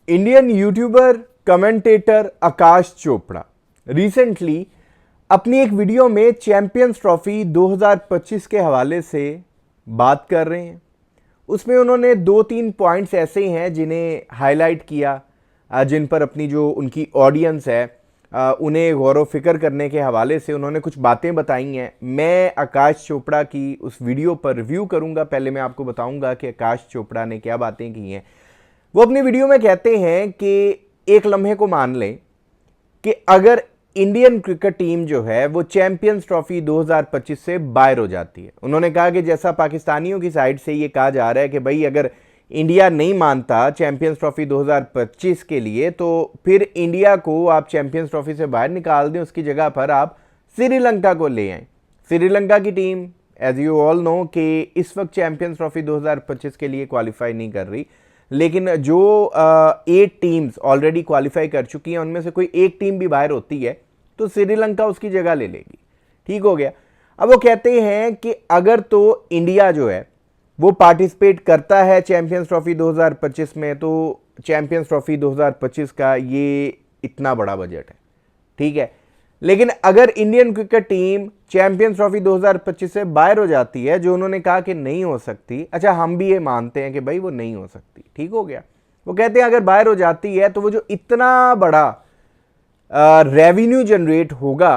Indian YouTuber commentator आकाश Chopra recently अपनी एक video में चैंपियंस ट्रॉफी 2025 के हवाले से बात कर रहे हैं। उसमें उन्होंने 2-3 पॉइंट्स ऐसे हैं जिन्हें हाईलाइट किया, जिन पर अपनी जो उनकी ऑडियंस है उन्हें गौर फिक्र करने के हवाले से उन्होंने कुछ बातें बताई हैं। मैं आकाश चोपड़ा की उस वीडियो पर रिव्यू करूंगा। पहले मैं आपको बताऊंगा कि आकाश चोपड़ा ने क्या बातें की हैं। वो अपनी वीडियो में कहते हैं कि एक लम्हे को मान लें कि अगर इंडियन क्रिकेट टीम जो है वो चैंपियंस ट्रॉफी 2025 से बाहर हो जाती है। उन्होंने कहा कि जैसा पाकिस्तानियों की साइड से ये कहा जा रहा है कि भाई अगर इंडिया नहीं मानता चैंपियंस ट्रॉफी 2025 के लिए तो फिर इंडिया को आप चैंपियंस ट्रॉफी से बाहर निकाल दें, उसकी जगह पर आप श्रीलंका को ले आएं। श्रीलंका की team as you all know कि इस वक्त चैंपियंस ट्रॉफी 2025 के लिए क्वालिफाई नहीं कर रही, लेकिन जो 8 टीम्स ऑलरेडी क्वालिफाई कर चुकी हैं उनमें से कोई एक टीम भी बाहर होती है तो श्रीलंका उसकी जगह ले लेगी। ठीक हो गया। अब वो कहते हैं कि अगर तो इंडिया जो है वो पार्टिसिपेट करता है चैंपियंस ट्रॉफी 2025 में तो चैंपियंस ट्रॉफी 2025 का ये इतना बड़ा बजट है। ठीक है, लेकिन अगर Indian cricket team champions trophy 2025 से बाहर हो जाती है, जो उन्होंने कहा कि नहीं हो सकती, अच्छा हम भी ये मानते हैं कि भाई वो नहीं हो सकती। ठीक हो गया। वो कहते हैं अगर बाहर हो जाती है तो वो जो इतना बड़ा रेवेन्यू जनरेट होगा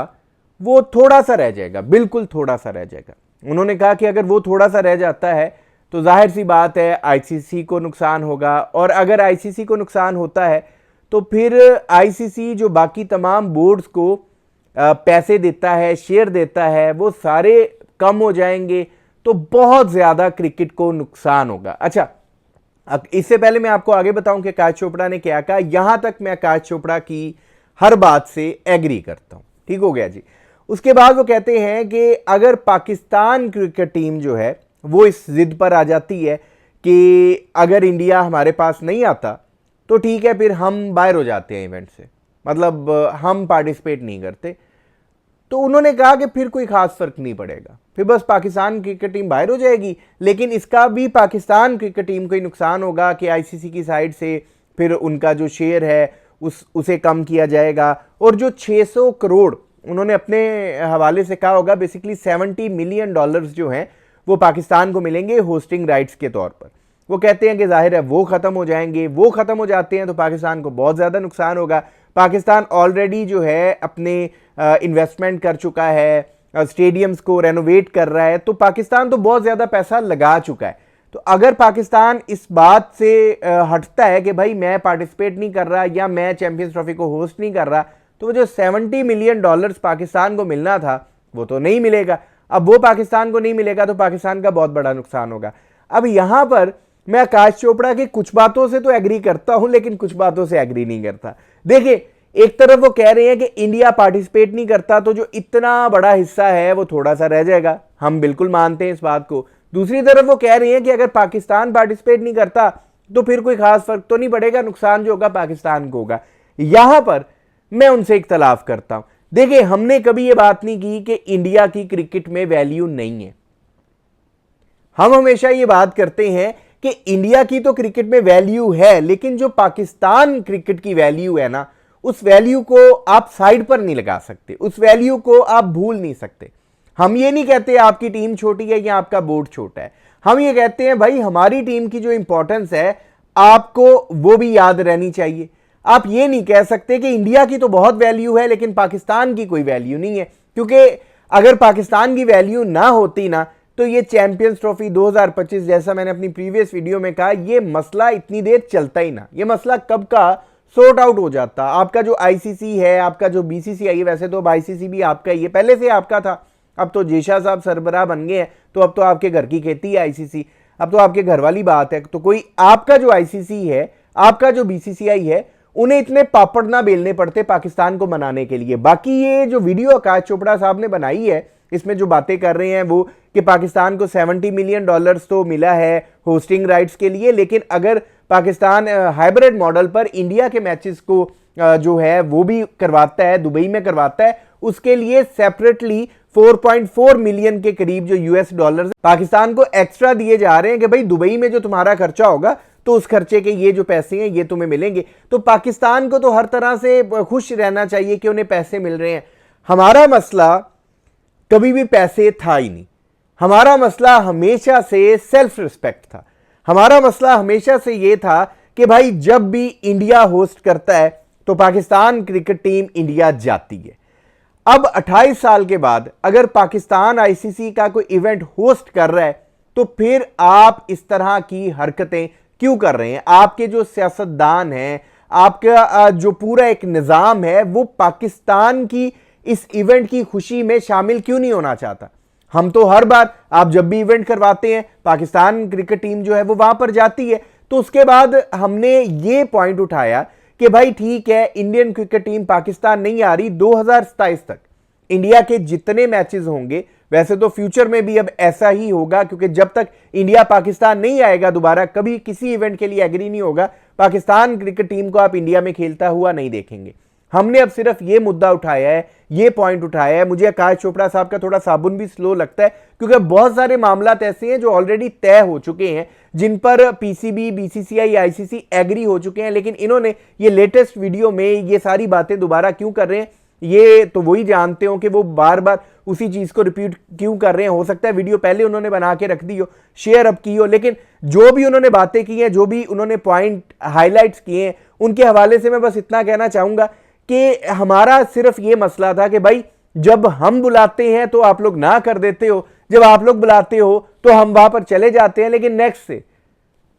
वो थोड़ा सा रह जाएगा, बिल्कुल थोड़ा सा रह जाएगा। उन्होंने कहा कि अगर वो थोड़ा सा रह जाता है तो जाहिर सी बात है आईसीसी को नुकसान होगा, और अगर आईसीसी को नुकसान होता है तो फिर आईसीसी जो बाकी तमाम बोर्ड्स को पैसे देता है, शेयर देता है, वो सारे कम हो जाएंगे, तो बहुत ज्यादा क्रिकेट को नुकसान होगा। अच्छा, इससे पहले मैं आपको आगे बताऊं कि आकाश चोपड़ा ने क्या कहा। यहां तक मैं आकाश चोपड़ा की हर बात से एग्री करता हूं। ठीक हो गया जी। उसके बाद वो कहते हैं कि अगर पाकिस्तान क्रिकेट टीम जो है वो इस जिद पर आ जाती है कि अगर इंडिया हमारे पास नहीं आता तो ठीक है, फिर हम बाहर हो जाते हैं इवेंट से, मतलब हम पार्टिसिपेट नहीं करते, तो उन्होंने कहा कि फिर कोई खास फर्क नहीं पड़ेगा, फिर बस पाकिस्तान क्रिकेट टीम बाहर हो जाएगी, लेकिन इसका भी पाकिस्तान क्रिकेट टीम को ही नुकसान होगा कि आईसीसी की साइड से फिर उनका जो शेयर है उसे कम किया जाएगा, और जो 600 करोड़ उन्होंने अपने हवाले से कहा होगा, बेसिकली $70 मिलियन जो हैं वो पाकिस्तान को मिलेंगे होस्टिंग राइट्स के तौर पर। वो कहते हैं कि जाहिर है वो खत्म हो जाएंगे, वो खत्म हो जाते हैं तो पाकिस्तान को बहुत ज़्यादा नुकसान होगा। पाकिस्तान ऑलरेडी जो है अपने इन्वेस्टमेंट कर चुका है, स्टेडियम्स को रेनोवेट कर रहा है, तो पाकिस्तान तो बहुत ज़्यादा पैसा लगा चुका है। तो अगर पाकिस्तान इस बात से हटता है कि भाई मैं पार्टिसिपेट नहीं कर रहा या मैं चैंपियंस ट्रॉफी को होस्ट नहीं कर रहा, तो वो जो $70 मिलियन पाकिस्तान को मिलना था वो तो नहीं मिलेगा। अब वो पाकिस्तान को नहीं मिलेगा तो पाकिस्तान का बहुत बड़ा नुकसान होगा। अब यहां पर मैं आकाश चोपड़ा की कुछ बातों से तो एग्री करता हूं, लेकिन कुछ बातों से एग्री नहीं करता। देखिए, एक तरफ वो कह रहे हैं कि इंडिया पार्टिसिपेट नहीं करता तो जो इतना बड़ा हिस्सा है वो थोड़ा सा रह जाएगा, हम बिल्कुल मानते हैं इस बात को। दूसरी तरफ वो कह रहे हैं कि अगर पाकिस्तान पार्टिसिपेट नहीं करता तो फिर कोई खास फर्क तो नहीं पड़ेगा, नुकसान जो होगा पाकिस्तान को होगा। यहां पर मैं उनसे इख्तलाफ करता हूं। देखिए, हमने कभी ये बात नहीं की कि इंडिया की क्रिकेट में वैल्यू नहीं है। हम हमेशा ये बात करते हैं कि इंडिया की तो क्रिकेट में वैल्यू है, लेकिन जो पाकिस्तान क्रिकेट की वैल्यू है ना, उस वैल्यू को आप साइड पर नहीं लगा सकते, उस वैल्यू को आप भूल नहीं सकते। हम ये नहीं कहते आपकी टीम छोटी है या आपका बोर्ड छोटा है, हम ये कहते हैं भाई हमारी टीम की जो इंपॉर्टेंस है आपको वो भी याद रहनी चाहिए। आप ये नहीं कह सकते कि इंडिया की तो बहुत वैल्यू है लेकिन पाकिस्तान की कोई वैल्यू नहीं है, क्योंकि अगर पाकिस्तान की वैल्यू ना होती ना तो ये चैंपियंस ट्रॉफी 2025 जैसा मैंने अपनी प्रीवियस वीडियो में कहा, ये मसला इतनी देर चलता ही ना, ये मसला कब का सॉर्ट आउट हो जाता। आपका जो आईसीसी है, आपका जो बीसीसीआई है, वैसे तो अब आईसीसी भी आपका ही है, पहले से आपका था, अब तो जेशा साहब सरबराह बन गए हैं तो अब तो आपके घर की खेती है आईसीसी, अब तो आपके घर वाली बात है। तो कोई आपका जो आईसीसी है, आपका जो बीसीसीआई है, उन्हें इतने पापड़ ना बेलने पड़ते पाकिस्तान को मनाने के लिए। बाकी ये जो वीडियो आकाश चोपड़ा साहब ने बनाई है, इसमें जो बातें कर रहे हैं वो कि पाकिस्तान को $70 मिलियन तो मिला है होस्टिंग राइट्स के लिए, लेकिन अगर पाकिस्तान हाइब्रिड मॉडल पर इंडिया के मैचेस को जो है वो भी करवाता है, दुबई में करवाता है, उसके लिए सेपरेटली 4.4 मिलियन के करीब जो यूएस डॉलर पाकिस्तान को एक्स्ट्रा दिए जा रहे हैं कि भाई दुबई में जो तुम्हारा खर्चा होगा तो उस खर्चे के ये जो पैसे हैं ये तुम्हें मिलेंगे। तो पाकिस्तान को तो हर तरह से खुश रहना चाहिए कि उन्हें पैसे मिल रहे हैं। हमारा मसला कभी भी पैसे था ही नहीं। हमारा मसला हमेशा से सेल्फ रिस्पेक्ट था। हमारा मसला हमेशा से ये था कि भाई जब भी इंडिया होस्ट करता है तो पाकिस्तान क्रिकेट टीम इंडिया जाती है। अब 28 साल के बाद अगर पाकिस्तान आईसीसी का कोई इवेंट होस्ट कर रहा है तो फिर आप इस तरह की हरकतें क्यों कर रहे हैं? आपके जो सियासतदान हैं, आपका जो पूरा एक निज़ाम है, वो पाकिस्तान की इस इवेंट की खुशी में शामिल क्यों नहीं होना चाहता? हम तो हर बार आप जब भी इवेंट करवाते हैं पाकिस्तान क्रिकेट टीम जो है वो वहां पर जाती है। तो उसके बाद हमने ये पॉइंट उठाया कि भाई ठीक है, इंडियन क्रिकेट टीम पाकिस्तान नहीं आ रही, 2027 तक इंडिया के जितने मैचेस होंगे, वैसे तो फ्यूचर में भी अब ऐसा ही होगा क्योंकि जब तक इंडिया पाकिस्तान नहीं आएगा दोबारा कभी किसी इवेंट के लिए एग्री नहीं होगा, पाकिस्तान क्रिकेट टीम को आप इंडिया में खेलता हुआ नहीं देखेंगे। हमने अब सिर्फ ये मुद्दा उठाया है, ये पॉइंट उठाया है। मुझे आकाश चोपड़ा साहब का थोड़ा साबुन भी स्लो लगता है क्योंकि बहुत सारे मामलात ऐसे हैं जो ऑलरेडी तय हो चुके हैं, जिन पर पीसीबी, बीसीसीआई, आईसीसी एग्री हो चुके हैं, लेकिन इन्होंने ये लेटेस्ट वीडियो में ये सारी बातें दोबारा क्यों कर रहे हैं ये तो वही जानते हो कि वो बार बार उसी चीज को रिपीट क्यों कर रहे हैं। हो सकता है वीडियो पहले उन्होंने बना के रख दी हो, शेयर अब की हो, लेकिन जो भी उन्होंने बातें की हैं, जो भी उन्होंने पॉइंट हाईलाइट्स किए हैं, उनके हवाले से मैं बस इतना कहना चाहूंगा कि हमारा सिर्फ ये मसला था कि भाई जब हम बुलाते हैं तो आप लोग ना कर देते हो, जब आप लोग बुलाते हो तो हम वहां पर चले जाते हैं, लेकिन नेक्स्ट से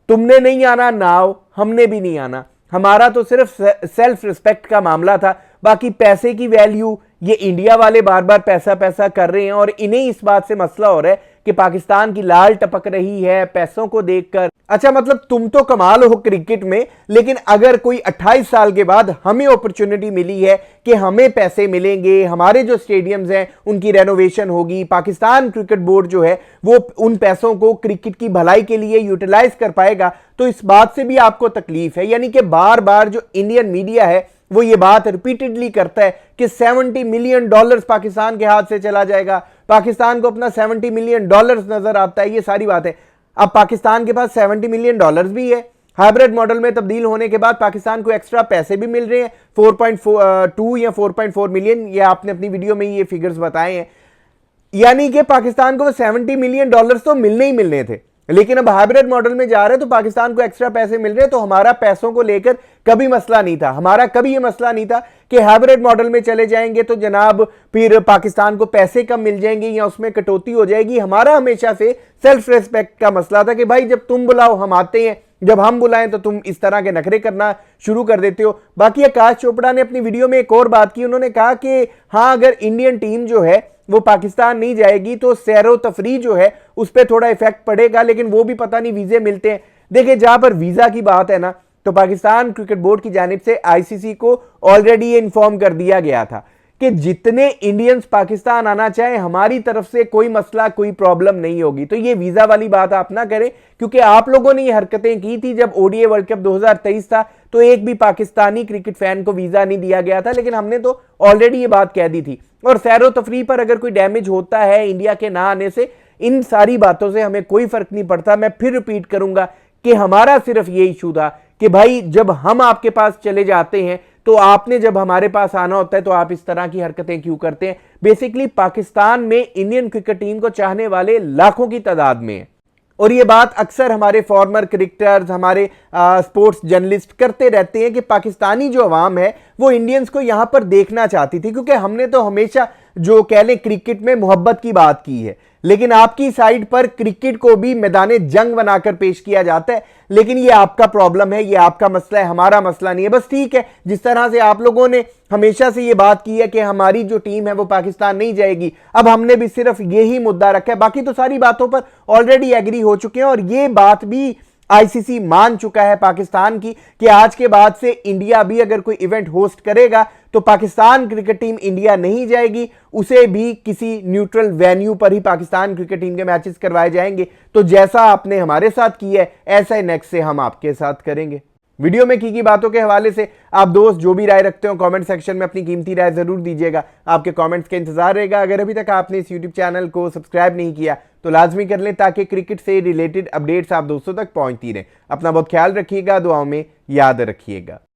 तुमने नहीं आना ना आओ, हमने भी नहीं आना। हमारा तो सिर्फ सेल्फ रिस्पेक्ट का मामला था। बाकी पैसे की वैल्यू ये इंडिया वाले बार बार पैसा पैसा कर रहे हैं और इन्हें इस बात से मसला हो रहा है कि पाकिस्तान की लाल टपक रही है पैसों को देखकर। अच्छा, मतलब तुम तो कमाल हो क्रिकेट में, लेकिन अगर कोई 28 साल के बाद हमें अपॉर्चुनिटी मिली है कि हमें पैसे मिलेंगे, हमारे जो स्टेडियम्स हैं उनकी रेनोवेशन होगी, पाकिस्तान क्रिकेट बोर्ड जो है वो उन पैसों को क्रिकेट की भलाई के लिए यूटिलाइज कर पाएगा, तो इस बात से भी आपको तकलीफ है। यानी कि बार बार जो इंडियन मीडिया है वो ये बात रिपीटेडली करता है कि $70 मिलियन पाकिस्तान के हाथ से चला जाएगा, पाकिस्तान को अपना $70 मिलियन नजर आता है, ये सारी बात है। अब पाकिस्तान के पास $70 मिलियन भी है। हाइब्रिड मॉडल में तब्दील होने के बाद पाकिस्तान को एक्स्ट्रा पैसे भी मिल रहे हैं, 4.2 या 4.4 मिलियन, ये आपने अपनी वीडियो में ये फिगर्स बताए हैं। यानी कि पाकिस्तान को $70 मिलियन तो मिलने ही मिलने थे, लेकिन अब हाइब्रिड मॉडल में जा रहे हैं तो पाकिस्तान को एक्स्ट्रा पैसे मिल रहे हैं। तो हमारा पैसों को लेकर कभी मसला नहीं था, हमारा कभी ये मसला नहीं था कि हाइब्रिड मॉडल में चले जाएंगे तो जनाब फिर पाकिस्तान को पैसे कम मिल जाएंगे या उसमें कटौती हो जाएगी। हमारा हमेशा से सेल्फ रिस्पेक्ट का मसला था कि भाई जब तुम बुलाओ हम आते हैं, जब हम बुलाएं तो तुम इस तरह के नखरे करना शुरू कर देते हो। बाकी आकाश चोपड़ा ने अपनी वीडियो में एक और बात की, उन्होंने कहा कि हाँ, अगर इंडियन टीम जो है वो पाकिस्तान नहीं जाएगी तो सैरो तफरी जो है उस पर थोड़ा इफेक्ट पड़ेगा, लेकिन वो भी पता नहीं वीजे मिलते हैं। देखिए, जहां पर वीजा की बात है ना, तो पाकिस्तान क्रिकेट बोर्ड की जानिब से आईसीसी को ऑलरेडी ये इन्फॉर्म कर दिया गया था कि जितने इंडियंस पाकिस्तान आना चाहे हमारी तरफ से कोई मसला, कोई प्रॉब्लम नहीं होगी। तो ये वीजा वाली बात आप ना करें, क्योंकि आप लोगों ने ये हरकतें की थी जब ओडीआई वर्ल्ड कप 2023 था, तो एक भी पाकिस्तानी क्रिकेट फैन को वीजा नहीं दिया गया था, लेकिन हमने तो ऑलरेडी ये बात कह दी थी। और सैरो तफरी पर अगर कोई डैमेज होता है इंडिया के ना आने से, इन सारी बातों से हमें कोई फर्क नहीं पड़ता। मैं फिर रिपीट करूंगा कि हमारा सिर्फ ये इशू था कि भाई जब हम आपके पास चले जाते हैं तो आपने जब हमारे पास आना होता है तो आप इस तरह की हरकतें क्यों करते हैं। बेसिकली पाकिस्तान में इंडियन क्रिकेट टीम को चाहने वाले लाखों की तादाद में है, और ये बात अक्सर हमारे फॉर्मर क्रिकेटर्स, हमारे स्पोर्ट्स जर्नलिस्ट करते रहते हैं कि पाकिस्तानी जो अवाम है वो इंडियंस को यहां पर देखना चाहती थी, क्योंकि हमने तो हमेशा जो कह लें क्रिकेट में मोहब्बत की बात की है, लेकिन आपकी साइड पर क्रिकेट को भी मैदान जंग बनाकर पेश किया जाता है। लेकिन ये आपका प्रॉब्लम है, ये आपका मसला है, हमारा मसला नहीं है। बस ठीक है, जिस तरह से आप लोगों ने हमेशा से ये बात की है कि हमारी जो टीम है वो पाकिस्तान नहीं जाएगी, अब हमने भी सिर्फ यही मुद्दा रखा है, बाकी तो सारी बातों पर ऑलरेडी एग्री हो चुके हैं। और ये बात भी आईसीसी मान चुका है पाकिस्तान की कि आज के बाद से इंडिया भी अगर कोई इवेंट होस्ट करेगा तो पाकिस्तान क्रिकेट टीम इंडिया नहीं जाएगी, उसे भी किसी न्यूट्रल वेन्यू पर ही पाकिस्तान क्रिकेट टीम के मैचेस करवाए जाएंगे। तो जैसा आपने हमारे साथ किया है ऐसा ही नेक्स्ट से हम आपके साथ करेंगे। वीडियो में की बातों के हवाले से आप दोस्त जो भी राय रखते हो कमेंट सेक्शन में अपनी कीमती राय जरूर दीजिएगा। आपके कमेंट्स का इंतजार रहेगा। अगर अभी तक आपने इस यूट्यूब चैनल को सब्सक्राइब नहीं किया तो लाजमी कर लें ताकि क्रिकेट से रिलेटेड अपडेट्स आप दोस्तों तक पहुंचती रहें। अपना बहुत ख्याल रखिएगा, दुआओं में याद रखिएगा।